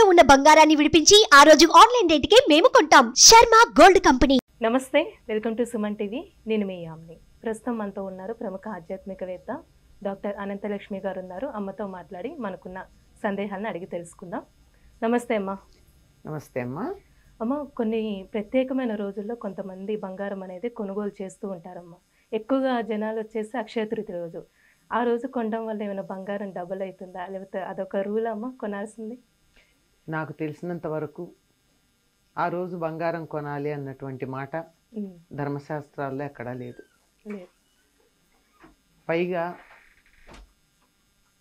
తాకట్టులో ఉన్న బంగారాన్ని విడిపించి ఆ రోజు ఆన్లైన్ రేటుకే మేము కొంటాం. Sharma gold company. నమస్తే, వెల్కమ్ టు సుమన్ టీవీ. నేను మీ యామ్ని. ప్రస్తుతం మనతో ఉన్నారు ప్రముఖ ఆధ్యాత్మికవేత్త డాక్టర్ అనంతలక్ష్మి గారు ఉన్నారు. అమ్మతో మాట్లాడి మనకున్న సందేహాలను అడిగి తెలుసుకుందాం. నమస్తే అమ్మా. నమస్తే అమ్మా. అమ్మ, కొన్ని ప్రత్యేకమైన రోజుల్లో కొంతమంది బంగారం అనేది కొనుగోలు చేస్తూ ఉంటారమ్మా. ఎక్కువగా జనాలు వచ్చేసి అక్షయ తృతీయ రోజు. ఆ రోజు కొనడం వల్ల ఏమైనా బంగారం డబుల్ అవుతుందా, లేకపోతే అదొక రూల్ అమ్మ కొనాల్సింది? నాకు తెలిసినంత వరకు ఆ రోజు బంగారం కొనాలి అన్నటువంటి మాట ధర్మశాస్త్రాల్లో ఎక్కడా లేదు. పైగా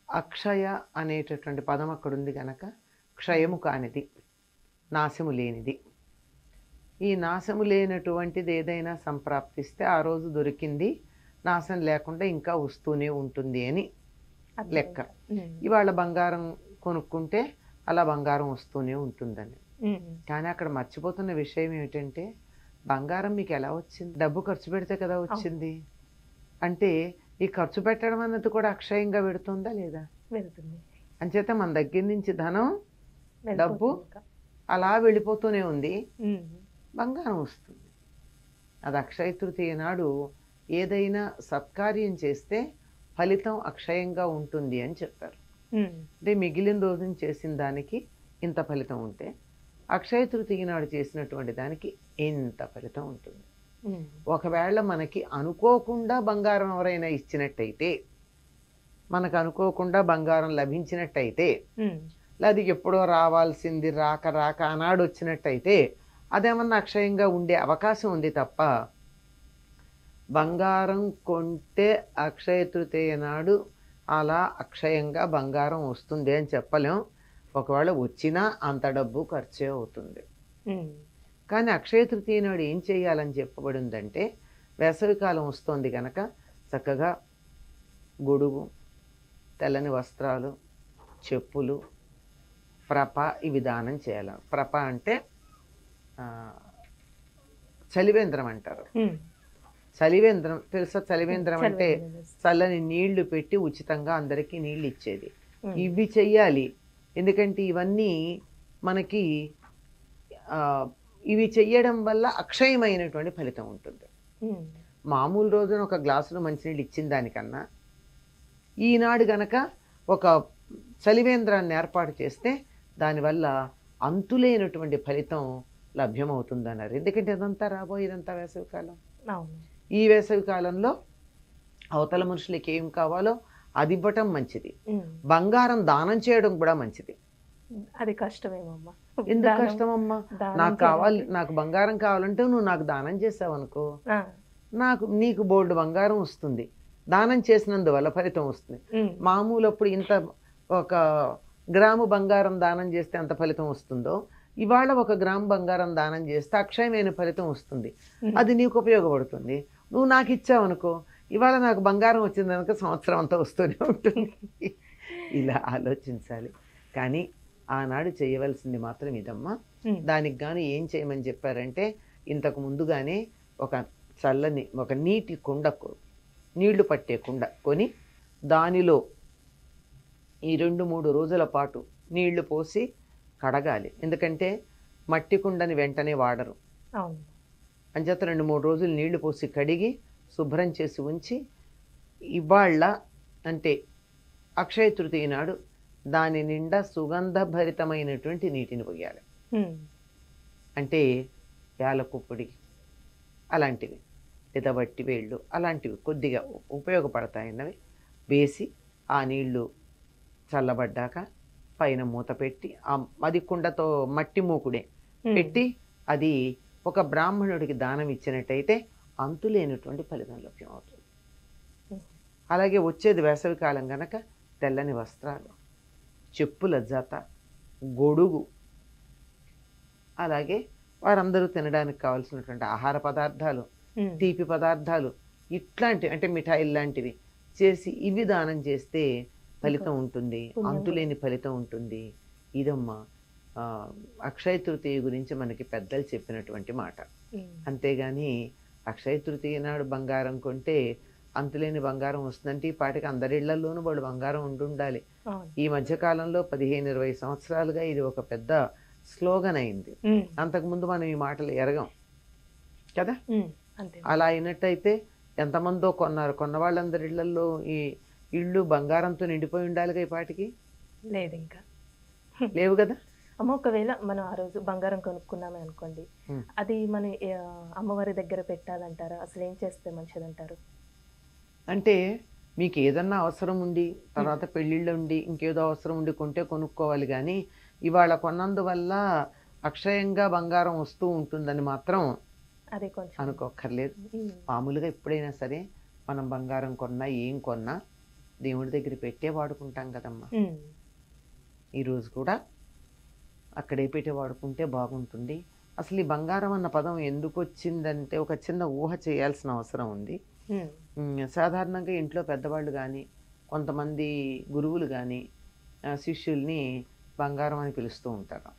అక్షయ అనేటటువంటి పదం అక్కడ ఉంది కనుక క్షయము కానిది, నాశము లేనిది. ఈ నాశము లేనటువంటిది ఏదైనా సంప్రాప్తిస్తే ఆ రోజు దొరికింది నాశం లేకుండా ఇంకా వస్తూనే ఉంటుంది అని లెక్క. ఇవాళ బంగారం కొనుక్కుంటే అలా బంగారం వస్తూనే ఉంటుందని. కానీ అక్కడ మర్చిపోతున్న విషయం ఏమిటంటే, బంగారం మీకు ఎలా వచ్చింది? డబ్బు ఖర్చు పెడితే కదా వచ్చింది. అంటే ఈ ఖర్చు పెట్టడం అన్నది కూడా అక్షయంగా పెడుతుందా లేదా? వెళ్తుంది. అంచేత మన దగ్గర నుంచి ధనం, డబ్బు అలా వెళ్ళిపోతూనే ఉంది, బంగారం వస్తుంది. అది అక్షయ తృతీయ నాడు ఏదైనా సత్కార్యం చేస్తే ఫలితం అక్షయంగా ఉంటుంది అని చెప్పారు. అంటే మిగిలిన రోజున చేసిన దానికి ఇంత ఫలితం ఉంటే, అక్షయ తృతీయ నాడు చేసినటువంటి దానికి ఇంత ఫలితం ఉంటుంది. ఒకవేళ మనకి అనుకోకుండా బంగారం ఎవరైనా ఇచ్చినట్టయితే, మనకు అనుకోకుండా బంగారం లభించినట్టయితే, అది ఎప్పుడో రావాల్సింది రాక రాక ఆనాడు వచ్చినట్టయితే అదేమన్నా అక్షయంగా ఉండే అవకాశం ఉంది తప్ప, బంగారం కొంటే అక్షయ తృతీయ నాడు అలా అక్షయంగా బంగారం వస్తుంది అని చెప్పలేం. ఒకవేళ వచ్చినా అంత డబ్బు ఖర్చే అవుతుంది. కానీ అక్షయ తృతీయ నాడు ఏం చేయాలని చెప్పబడిందంటే, వేసవికాలం వస్తుంది కనుక చక్కగా గొడుగు, తెల్లని వస్త్రాలు, చెప్పులు, ప్రప ఇవి దానం చేయాలి. ప్రప అంటే చలివేంద్రం అంటారు. చలివేంద్రం తెలుసా? చలివేంద్రం అంటే చల్లని నీళ్లు పెట్టి ఉచితంగా అందరికీ నీళ్ళు ఇచ్చేది. ఇవి చెయ్యాలి. ఎందుకంటే ఇవన్నీ మనకి ఇవి చెయ్యడం వల్ల అక్షయమైనటువంటి ఫలితం ఉంటుంది. మామూలు రోజున ఒక గ్లాసులో మంచినీళ్ళు ఇచ్చిన దానికన్నా ఈనాడు గనక ఒక చలివేంద్రాన్ని ఏర్పాటు చేస్తే దానివల్ల అంతులేనటువంటి ఫలితం లభ్యమవుతుందన్నారు. ఎందుకంటే ఇదంతా రాబోయేదంతా వేసవికాలం. ఈ వేసవి కాలంలో అవతల మనుషులకి ఏం కావాలో అది ఇవ్వటం మంచిది. బంగారం దానం చేయడం కూడా మంచిది. అది కష్టమేమమ్మా. ఎందుకు కష్టమమ్మా? నాకు కావాలి, నాకు బంగారం కావాలంటే నువ్వు నాకు దానం చేసావు అనుకో, నీకు బోల్డ్ బంగారం వస్తుంది. దానం చేసినందువల్ల ఫలితం వస్తుంది. మామూలు అప్పుడు ఇంత ఒక గ్రాము బంగారం దానం చేస్తే ఎంత ఫలితం వస్తుందో, ఇవాళ 1 గ్రాము బంగారం దానం చేస్తే అక్షయమైన ఫలితం వస్తుంది. అది నీకు ఉపయోగపడుతుంది. నువ్వు నాకు ఇచ్చావు అనుకో, ఇవాళ నాకు బంగారం వచ్చింది కనుక సంవత్సరం అంతా వస్తూనే ఉంటుంది. ఇలా ఆలోచించాలి. కానీ ఆనాడు చేయవలసింది మాత్రం ఇదమ్మా. దానికి గాను ఏం చేయమని చెప్పారంటే, ఇంతకు ముందుగానే ఒక చల్లని ఒక నీటి కుండ, నీళ్లు పట్టే కుండ కొని దానిలో ఈ 2-3 రోజుల పాటు నీళ్లు పోసి కడగాలి. ఎందుకంటే మట్టి కుండని వెంటనే వాడరు. అంచేత 2-3 రోజులు నీళ్లు పోసి కడిగి శుభ్రం చేసి ఉంచి, ఇవాళ అంటే అక్షయ తృతీయ నాడు దాని నిండా సుగంధభరితమైనటువంటి నీటిని పోయాలి. అంటే యాలకు పొడి అలాంటివి, లేదా వట్టి వేళ్ళు అలాంటివి కొద్దిగా ఉపయోగపడతాయన్నవి వేసి ఆ నీళ్లు చల్లబడ్డాక పైన మూత పెట్టి, అది కుండతో మట్టి మూకుడే పెట్టి అది ఒక బ్రాహ్మణుడికి దానం ఇచ్చినట్టయితే అంతులేనటువంటి ఫలితం లభ్యం అవుతుంది. అలాగే వచ్చేది వేసవికాలం గనక తెల్లని వస్త్రాలు, చెప్పుల జత, గొడుగు, అలాగే వారందరూ తినడానికి కావాల్సినటువంటి ఆహార పదార్థాలు, తీపి పదార్థాలు, ఇట్లాంటివి అంటే మిఠాయిలు లాంటివి చేసి ఇవి దానం చేస్తే ఫలితం ఉంటుంది, అంతులేని ఫలితం ఉంటుంది. ఇదమ్మా అక్షయ తృతీయ గురించి మనకి పెద్దలు చెప్పినటువంటి మాట. అంతేగాని అక్షయ తృతీయ నాడు బంగారం కొంటే అంతులేని బంగారం వస్తుందంటే ఈ పాటికి అందరి ఇళ్లలోనూ వాళ్ళు బంగారం ఉండాలి. అవును. ఈ మధ్య కాలంలో 15-20 సంవత్సరాలుగా ఇది ఒక పెద్ద స్లోగన్ అయింది. అంతకుముందు మనం ఈ మాటలు ఎరగం కదా. అంతే. అలా అయినట్టయితే ఎంతమందో కొన్నారు. కొన్న వాళ్ళందరి ఇళ్లలో ఈ ఇళ్ళు బంగారంతో నిండిపోయి ఉండాలిగా ఈ పాటికి. లేదు ఇంకా లేవు కదా. అమ్మ, ఒకవేళ మనం ఆ రోజు బంగారం కొనుక్కున్నామే అనుకోండి, అది మన అమ్మవారి దగ్గర పెట్టాలంటారా? అసలు ఏం చేస్తే మంచిదంటారు? అంటే మీకు ఏదన్నా అవసరం ఉండి తర్వాత పెళ్ళిళ్ళు ఉండి ఇంకేదో అవసరం ఉండి కొంటే కొనుక్కోవాలి, కానీ ఇవాళ కొన్నందువల్ల అక్షయంగా బంగారం వస్తూ ఉంటుందని మాత్రం అదే కొంచెం అనుకోక్కర్లేదు. మామూలుగా ఎప్పుడైనా సరే మనం బంగారం కొన్నా ఏం కొన్నా దేవుడి దగ్గర పెట్టే వాడుకుంటాం కదమ్మా. ఈరోజు కూడా అక్కడే పెట్టి వాడుకుంటే బాగుంటుంది. అసలు ఈ బంగారం అన్న పదం ఎందుకు వచ్చిందంటే ఒక చిన్న ఊహ చేయాల్సిన అవసరం ఉంది. సాధారణంగా ఇంట్లో పెద్దవాళ్ళు కానీ కొంతమంది గురువులు కానీ శిష్యుల్ని బంగారం అని పిలుస్తూ ఉంటారు.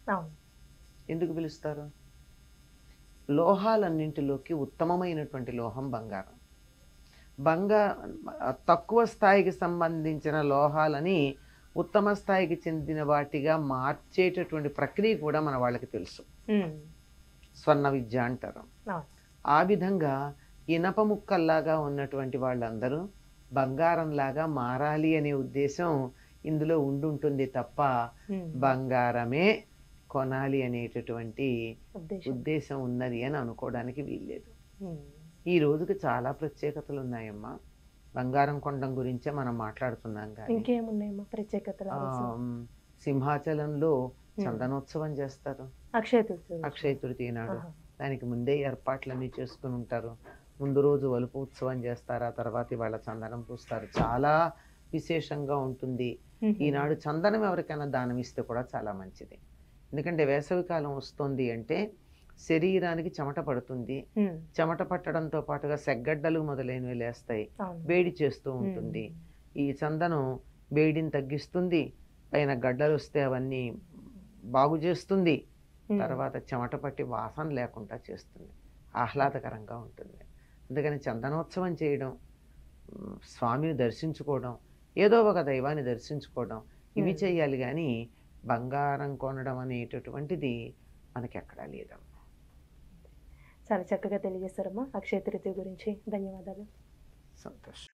ఎందుకు పిలుస్తారు? లోహాలన్నింటిలోకి ఉత్తమమైనటువంటి లోహం బంగారం. తక్కువ స్థాయికి సంబంధించిన లోహాలని ఉత్తమ స్థాయికి చెందిన వాటిగా మార్చేటటువంటి ప్రక్రియ కూడా మన వాళ్ళకి తెలుసు. స్వర్ణ విద్య అంటారు. ఆ విధంగా ఇనప ముక్కల్లాగా ఉన్నటువంటి వాళ్ళందరూ బంగారంలాగా మారాలి అనే ఉద్దేశం ఇందులో ఉండుంటుంది తప్ప బంగారమే కొనాలి అనేటటువంటి ఉద్దేశం ఉన్నది అని అనుకోవడానికి వీల్లేదు. ఈ రోజుకి చాలా ప్రత్యేకతలు ఉన్నాయమ్మా. బంగారం కొనడం గురించే మనం మాట్లాడుతున్నాం. ఇంకేమున్నాయమ్మా ప్రత్యేకతలు? సింహాచలంలో చందనోత్సవం చేస్తారు అక్షయ తృతీయ నాడు. దానికి ముందే ఏర్పాట్లన్నీ చేసుకుని ఉంటారు. ముందు రోజు వలుపు ఉత్సవం చేస్తారు, ఆ తర్వాత ఇవాళ చందనం పూస్తారు. చాలా విశేషంగా ఉంటుంది. ఈనాడు చందనం ఎవరికైనా దానం ఇస్తే కూడా చాలా మంచిది. ఎందుకంటే వేసవికాలం వస్తుంది అంటే శరీరానికి చెమట పడుతుంది. చెమట పట్టడంతో పాటుగా సెగ్గడ్డలు మొదలైనవి లేస్తాయి, వేడి చేస్తూ ఉంటుంది. ఈ చందనం వేడిని తగ్గిస్తుంది, పైన గడ్డలు వస్తే అవన్నీ బాగు చేస్తుంది, తర్వాత చెమట పట్టి వాసన లేకుండా చేస్తుంది, ఆహ్లాదకరంగా ఉంటుంది. అందుకని చందనోత్సవం చేయడం, స్వామిని దర్శించుకోవడం, ఏదో ఒక దైవాన్ని దర్శించుకోవడం, ఇవి చేయాలి. కానీ బంగారం కొనడం అనేటటువంటిది మనకి ఎక్కడా లేదమ్మా. చాలా చక్కగా తెలియజేస్తారమ్మా అక్షయ తృతీయ గురించి. ధన్యవాదాలు. సంతోషం.